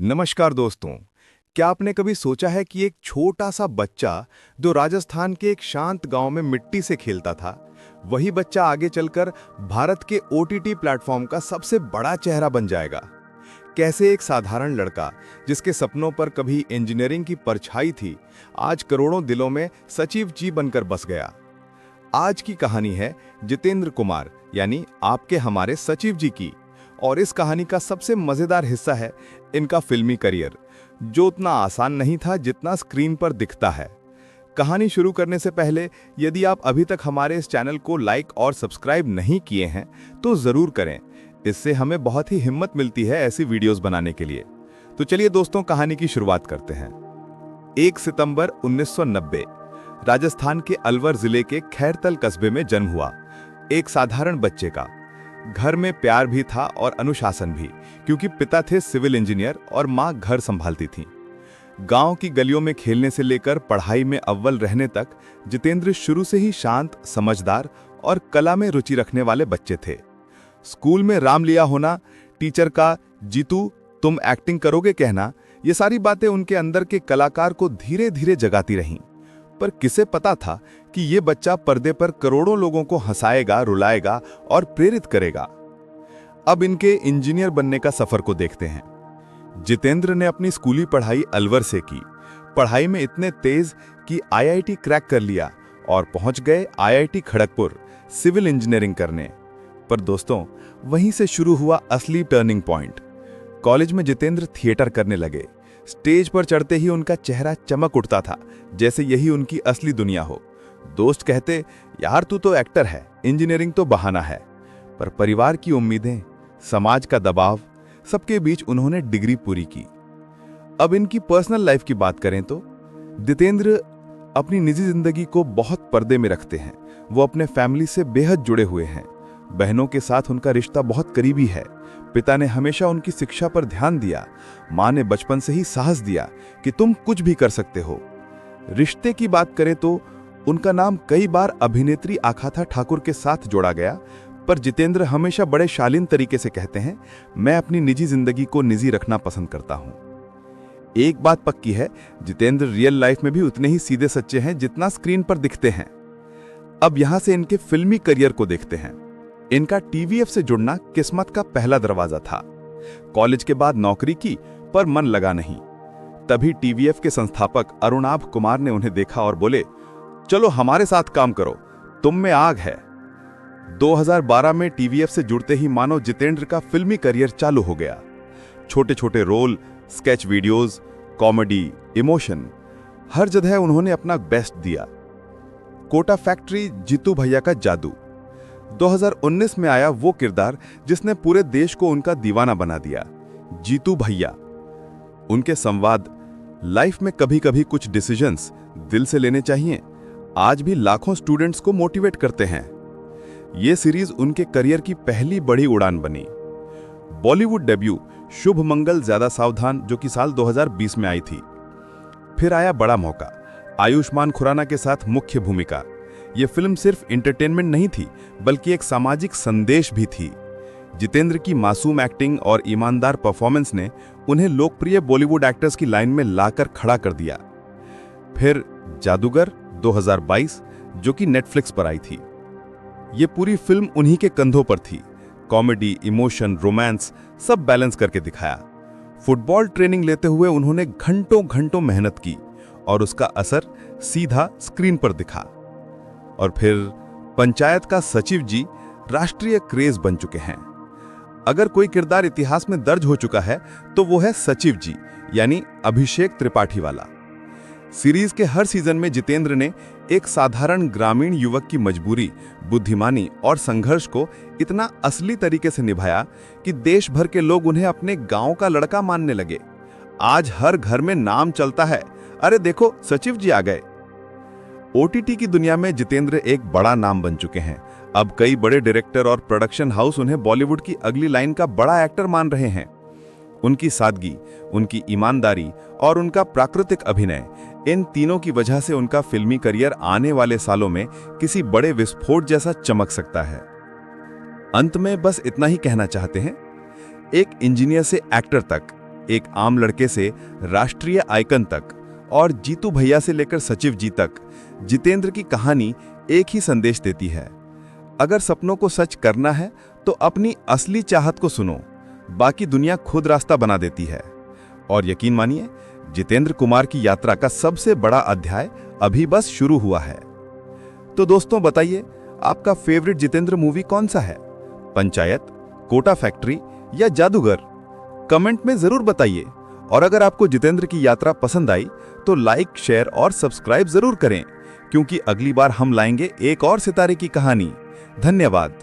नमस्कार दोस्तों। क्या आपने कभी सोचा है कि एक छोटा सा बच्चा जो राजस्थान के एक शांत गांव में मिट्टी से खेलता था, वही बच्चा आगे चलकर भारत के ओटीटी प्लेटफॉर्म का सबसे बड़ा चेहरा बन जाएगा। कैसे एक साधारण लड़का जिसके सपनों पर कभी इंजीनियरिंग की परछाई थी, आज करोड़ों दिलों में सचिव जी बनकर बस गया। आज की कहानी है जितेंद्र कुमार यानी आपके हमारे सचिव जी की। और इस कहानी का सबसे मजेदार हिस्सा है इनका फिल्मी करियर, जो उतना आसान नहीं था जितना स्क्रीन पर दिखता है। कहानी शुरू करने से पहले यदि आप अभी तक हमारे इस चैनल को लाइक और सब्सक्राइब नहीं किए हैं तो जरूर करें। इससे हमें बहुत ही हिम्मत मिलती है ऐसी वीडियोस बनाने के लिए। तो चलिए दोस्तों, कहानी की शुरुआत करते हैं। 1 सितंबर 1990 राजस्थान के अलवर जिले के खैरतल कस्बे में जन्म हुआ एक साधारण बच्चे का। घर में प्यार भी था और अनुशासन भी, क्योंकि पिता थे सिविल इंजीनियर और मां घर संभालती थीं। गांव की गलियों में खेलने से लेकर पढ़ाई में अव्वल रहने तक जितेंद्र शुरू से ही शांत, समझदार और कला में रुचि रखने वाले बच्चे थे। स्कूल में राम लिया होना, टीचर का जीतू तुम एक्टिंग करोगे कहना, ये सारी बातें उनके अंदर के कलाकार को धीरे धीरे जगाती रहीं। पर किसे पता था कि ये बच्चा पर्दे पर करोड़ों लोगों को हंसाएगा, रुलाएगा और प्रेरित करेगा। अब इनके इंजीनियर बनने का सफर को देखते हैं। जितेंद्र ने अपनी स्कूली पढ़ाई अलवर से की। पढ़ाई में इतने तेज कि आईआईटी क्रैक कर लिया और पहुंच गए आईआईटी खड़गपुर सिविल इंजीनियरिंग करने। पर दोस्तों, वहीं से शुरू हुआ असली टर्निंग पॉइंट। कॉलेज में जितेंद्र थिएटर करने लगे। स्टेज पर चढ़ते ही उनका चेहरा चमक उठता था, जैसे यही उनकी असली दुनिया हो। दोस्त कहते, यार तू तो एक्टर है, इंजीनियरिंग तो बहाना है। पर परिवार की उम्मीदें, समाज का दबाव, सबके बीच उन्होंने डिग्री पूरी की। अब इनकी पर्सनल लाइफ की बात करें तो जितेंद्र अपनी निजी जिंदगी को बहुत पर्दे में रखते हैं। वो अपने फैमिली से बेहद जुड़े हुए हैं। बहनों के साथ उनका रिश्ता बहुत करीबी है। पिता ने हमेशा उनकी शिक्षा पर ध्यान दिया। मां ने बचपन से ही साहस दिया कि तुम कुछ भी कर सकते हो। रिश्ते की बात करें तो उनका नाम कई बार अभिनेत्री आखाथा ठाकुर के साथ जोड़ा गया, पर जितेंद्र हमेशा बड़े शालीन तरीके से कहते हैं, मैं अपनी निजी जिंदगी को निजी रखना पसंद करता हूं। एक बात पक्की है, जितेंद्र रियल लाइफ में भी उतने ही सीधे सच्चे हैं जितना स्क्रीन पर दिखते हैं। अब यहां से इनके फिल्मी करियर को देखते हैं। इनका टीवीएफ से जुड़ना किस्मत का पहला दरवाजा था। कॉलेज के बाद नौकरी की, पर मन लगा नहीं। तभी टीवीएफ के संस्थापक अरुणाभ कुमार ने उन्हें देखा और बोले, चलो हमारे साथ काम करो, तुम में आग है। 2012 में टीवीएफ से जुड़ते ही मानो जितेंद्र का फिल्मी करियर चालू हो गया। छोटे छोटे role, sketch videos, comedy, emotion, हर जगह उन्होंने अपना बेस्ट दिया। कोटा फैक्ट्री, जीतू भैया का जादू। 2019 में आया वो किरदार जिसने पूरे देश को उनका दीवाना बना दिया, जीतू भैया। उनके संवाद, लाइफ में कभी कभी कुछ डिसीजंस दिल से लेने चाहिए, आज भी लाखों स्टूडेंट्स को मोटिवेट करते हैं। ये सीरीज उनके करियर की पहली बड़ी उड़ान बनी। बॉलीवुड डेब्यू शुभ मंगल ज्यादा सावधान, जो कि साल 2020 में आई थी। फिर आया बड़ा मौका, आयुष्मान खुराना के साथ मुख्य भूमिका। यह फिल्म सिर्फ एंटरटेनमेंट नहीं थी, बल्कि एक सामाजिक संदेश भी थी। जितेंद्र की मासूम एक्टिंग और ईमानदार परफॉर्मेंस ने उन्हें लोकप्रिय बॉलीवुड एक्टर्स की लाइन में लाकर खड़ा कर दिया। फिर जादूगर 2022, जो कि नेटफ्लिक्स पर आई थी। यह पूरी फिल्म उन्हीं के कंधों पर थी। कॉमेडी, इमोशन, रोमांस सब बैलेंस करके दिखाया। फुटबॉल ट्रेनिंग लेते हुए उन्होंने घंटों घंटों मेहनत की और उसका असर सीधा स्क्रीन पर दिखा। और फिर पंचायत का सचिव जी राष्ट्रीय क्रेज बन चुके हैं। अगर कोई किरदार इतिहास में दर्ज हो चुका है तो वो है सचिव जी, यानी अभिषेक त्रिपाठी वाला। सीरीज के हर सीजन में जितेंद्र ने एक साधारण ग्रामीण युवक की मजबूरी, बुद्धिमानी और संघर्ष को इतना असली तरीके से निभाया कि देश भर के लोग उन्हें अपने गांव का लड़का मानने लगे। आज हर घर में नाम चलता है, अरे देखो सचिव जी आ गए। ओटीटी की दुनिया में जितेंद्र एक बड़ा नाम बन चुके हैं। अब कई बड़े डायरेक्टर और प्रोडक्शन हाउस उन्हें बॉलीवुड की अगली लाइन का बड़ा एक्टर मान रहे हैं। उनकी सादगी, उनकी ईमानदारी और उनका प्राकृतिक अभिनय, इन तीनों की वजह से उनका फिल्मी करियर आने वाले सालों में किसी बड़े विस्फोट जैसा चमक सकता है। अंत में बस इतना ही कहना चाहते हैं, एक इंजीनियर से एक्टर तक, एक आम लड़के से राष्ट्रीय आइकन तक और जीतू भैया से लेकर सचिव जी तक, जितेंद्र की कहानी एक ही संदेश देती है। अगर सपनों को सच करना है तो अपनी असली चाहत को सुनो, बाकी दुनिया खुद रास्ता बना देती है। और यकीन मानिए, जितेंद्र कुमार की यात्रा का सबसे बड़ा अध्याय अभी बस शुरू हुआ है। तो दोस्तों बताइए, आपका फेवरेट जितेंद्र मूवी कौन सा है? पंचायत, कोटा फैक्ट्री या जादूगर? कमेंट में जरूर बताइए। और अगर आपको जितेंद्र की यात्रा पसंद आई तो लाइक, शेयर और सब्सक्राइब जरूर करें, क्योंकि अगली बार हम लाएंगे एक और सितारे की कहानी। धन्यवाद।